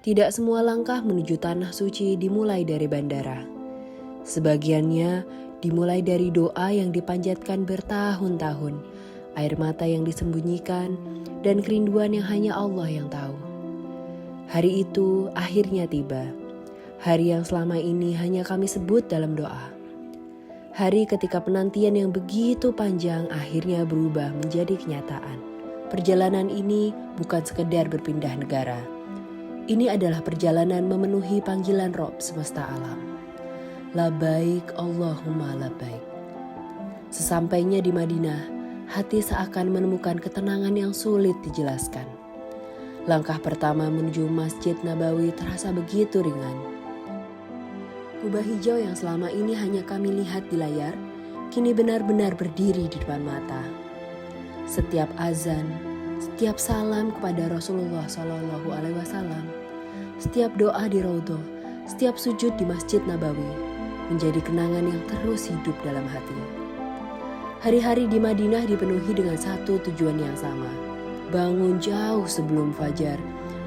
Tidak semua langkah menuju tanah suci dimulai dari bandara. Sebagiannya dimulai dari doa yang dipanjatkan bertahun-tahun, air mata yang disembunyikan, dan kerinduan yang hanya Allah yang tahu. Hari itu akhirnya tiba. Hari yang selama ini hanya kami sebut dalam doa. Hari ketika penantian yang begitu panjang akhirnya berubah menjadi kenyataan. Perjalanan ini bukan sekedar berpindah negara. Ini adalah perjalanan memenuhi panggilan Rob semesta alam. Labaik Allahumma labaik. Sesampainya di Madinah, hati seakan menemukan ketenangan yang sulit dijelaskan. Langkah pertama menuju Masjid Nabawi terasa begitu ringan. Kubah hijau yang selama ini hanya kami lihat di layar, kini benar-benar berdiri di depan mata. Setiap azan, setiap salam kepada Rasulullah SAW, setiap doa di Raudhah, setiap sujud di Masjid Nabawi, menjadi kenangan yang terus hidup dalam hati. Hari-hari di Madinah dipenuhi dengan satu tujuan yang sama. Bangun jauh sebelum fajar,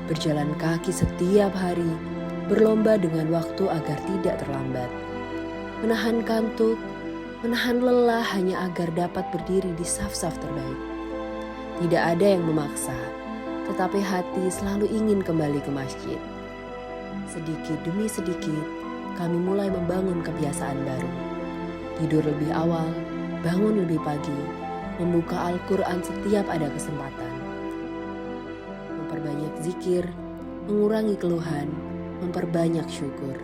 berjalan kaki setiap hari, berlomba dengan waktu agar tidak terlambat. Menahan kantuk, menahan lelah hanya agar dapat berdiri di saf-saf terbaik. Tidak ada yang memaksa, tetapi hati selalu ingin kembali ke masjid. Sedikit demi sedikit, kami mulai membangun kebiasaan baru. Tidur lebih awal, bangun lebih pagi, membuka Al-Quran setiap ada kesempatan. Memperbanyak zikir, mengurangi keluhan, memperbanyak syukur.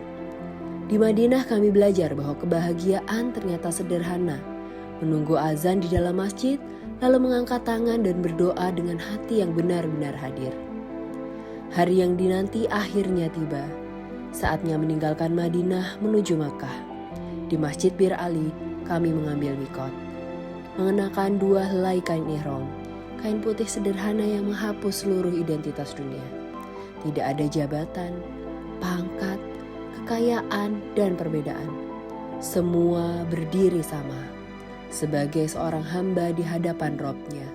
Di Madinah kami belajar bahwa kebahagiaan ternyata sederhana. Menunggu azan di dalam masjid, lalu mengangkat tangan dan berdoa dengan hati yang benar-benar hadir. Hari yang dinanti akhirnya tiba. Saatnya meninggalkan Madinah menuju Makkah. Di Masjid Bir Ali, kami mengambil mikot. Mengenakan 2 helai kain ihram, kain putih sederhana yang menghapus seluruh identitas dunia. Tidak ada jabatan, pangkat, kekayaan, dan perbedaan. Semua berdiri sama, sebagai seorang hamba di hadapan Robnya.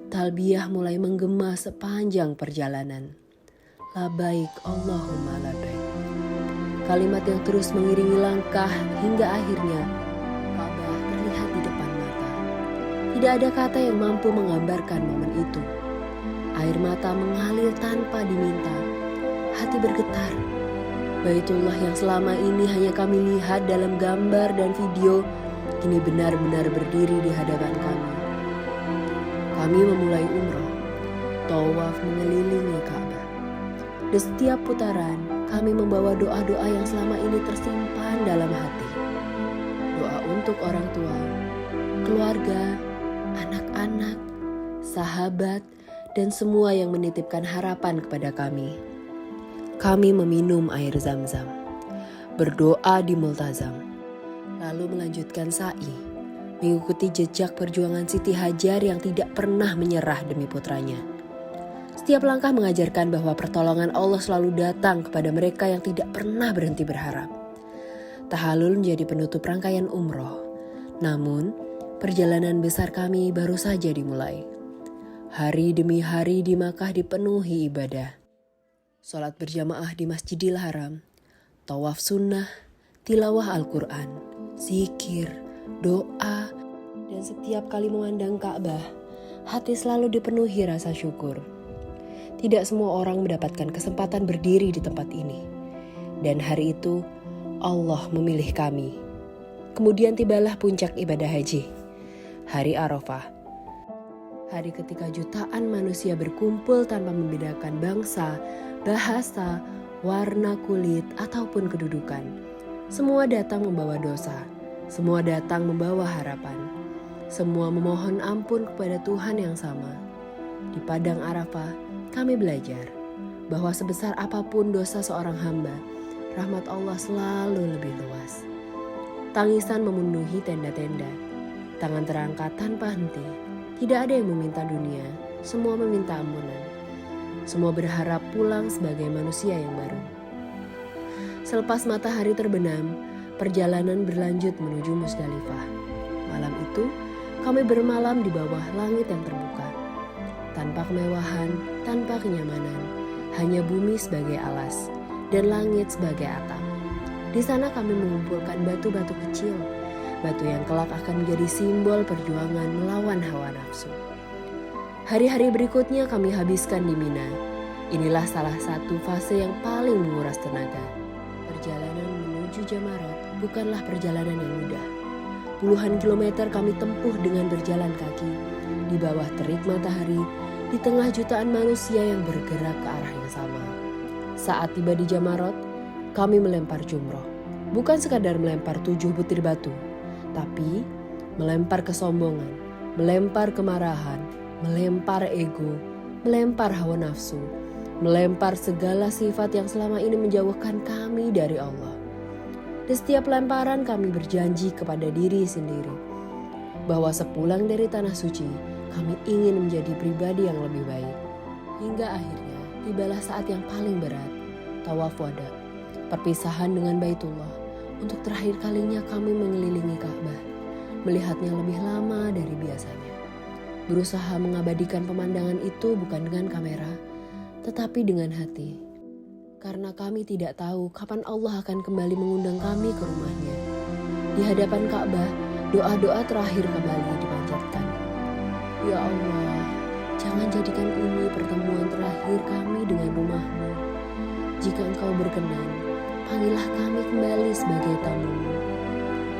Talbiyah mulai menggema sepanjang perjalanan. Labaik Allahumma labaik. Kalimat yang terus mengiringi langkah hingga akhirnya Ka'bah terlihat di depan mata. Tidak ada kata yang mampu menggambarkan momen itu. Air mata mengalir tanpa diminta. Hati bergetar. Baitullah yang selama ini hanya kami lihat dalam gambar dan video, kini benar-benar berdiri di hadapan kami. Kami memulai umroh, tawaf mengelilingi Ka'bah. Di setiap putaran, kami membawa doa-doa yang selama ini tersimpan dalam hati. Doa untuk orang tua, keluarga, anak-anak, sahabat, dan semua yang menitipkan harapan kepada kami. Kami meminum air Zam-Zam, berdoa di multazam, lalu melanjutkan sa'i, mengikuti jejak perjuangan Siti Hajar yang tidak pernah menyerah demi putranya. Setiap langkah mengajarkan bahwa pertolongan Allah selalu datang kepada mereka yang tidak pernah berhenti berharap. Tahallul menjadi penutup rangkaian umroh, namun perjalanan besar kami baru saja dimulai. Hari demi hari di Makkah dipenuhi ibadah. Sholat berjamaah di Masjidil Haram, tawaf sunnah, tilawah Al-Quran, zikir, doa, dan setiap kali memandang Ka'bah, hati selalu dipenuhi rasa syukur. Tidak semua orang mendapatkan kesempatan berdiri di tempat ini. Dan hari itu, Allah memilih kami. Kemudian tibalah puncak ibadah haji, hari Arafah. Hari ketika jutaan manusia berkumpul tanpa membedakan bangsa, bahasa, warna kulit, ataupun kedudukan. Semua datang membawa dosa, semua datang membawa harapan. Semua memohon ampun kepada Tuhan yang sama. Di Padang Arafah, kami belajar bahwa sebesar apapun dosa seorang hamba, rahmat Allah selalu lebih luas. Tangisan memenuhi tenda-tenda, tangan terangkat tanpa henti. Tidak ada yang meminta dunia, semua meminta ampunan. Semua berharap pulang sebagai manusia yang baru. Selepas matahari terbenam, perjalanan berlanjut menuju Musdalifah. Malam itu, kami bermalam di bawah langit yang terbuka. Tanpa kemewahan, tanpa kenyamanan, hanya bumi sebagai alas dan langit sebagai atap. Di sana kami mengumpulkan batu-batu kecil, batu yang kelak akan menjadi simbol perjuangan melawan hawa nafsu. Hari-hari berikutnya kami habiskan di Mina. Inilah salah satu fase yang paling menguras tenaga. Perjalanan menuju Jamarot bukanlah perjalanan yang mudah. Puluhan kilometer kami tempuh dengan berjalan kaki, di bawah terik matahari, di tengah jutaan manusia yang bergerak ke arah yang sama. Saat tiba di Jamarot, kami melempar jumroh. Bukan sekadar melempar 7 butir batu, tapi melempar kesombongan, melempar kemarahan, melempar ego, melempar hawa nafsu, melempar segala sifat yang selama ini menjauhkan kami dari Allah. Di setiap lemparan kami berjanji kepada diri sendiri bahwa sepulang dari tanah suci, kami ingin menjadi pribadi yang lebih baik. Hingga akhirnya tibalah saat yang paling berat, tawaf wada, perpisahan dengan Baitullah. Untuk terakhir kalinya kami mengelilingi Ka'bah, melihatnya lebih lama dari biasanya. Berusaha mengabadikan pemandangan itu bukan dengan kamera, tetapi dengan hati. Karena kami tidak tahu kapan Allah akan kembali mengundang kami ke rumahnya. Di hadapan Ka'bah, doa-doa terakhir kembali dipanjatkan. Ya Allah, jangan jadikan ini pertemuan terakhir kami dengan rumah-Mu. Jika Engkau berkenan, panggillah kami kembali sebagai tamu-Mu.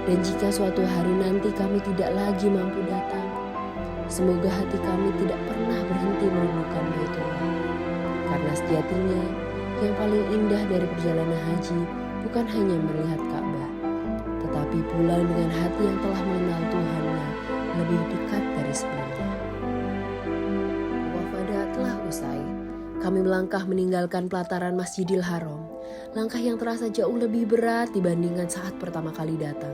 Dan jika suatu hari nanti kami tidak lagi mampu datang, semoga hati kami tidak pernah berhenti merindukan Baitullah. Karena sejatinya, yang paling indah dari perjalanan haji bukan hanya melihat Ka'bah, tetapi pulang dengan hati yang telah mengenal Tuhannya lebih dekat dari sebelumnya. Wafada telah usai. Kami melangkah meninggalkan pelataran Masjidil Haram, langkah yang terasa jauh lebih berat dibandingkan saat pertama kali datang.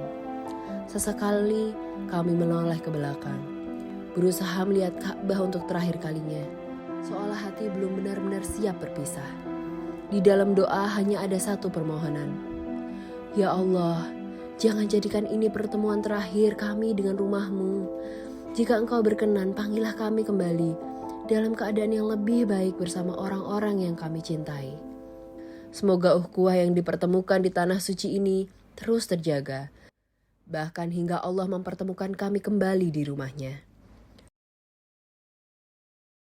Sesekali kami menoleh ke belakang, berusaha melihat Ka'bah untuk terakhir kalinya, seolah hati belum benar-benar siap berpisah. Di dalam doa hanya ada satu permohonan. Ya Allah, jangan jadikan ini pertemuan terakhir kami dengan rumah-Mu. Jika Engkau berkenan, panggillah kami kembali dalam keadaan yang lebih baik bersama orang-orang yang kami cintai. Semoga ukhuwah yang dipertemukan di tanah suci ini terus terjaga, bahkan hingga Allah mempertemukan kami kembali di rumahnya.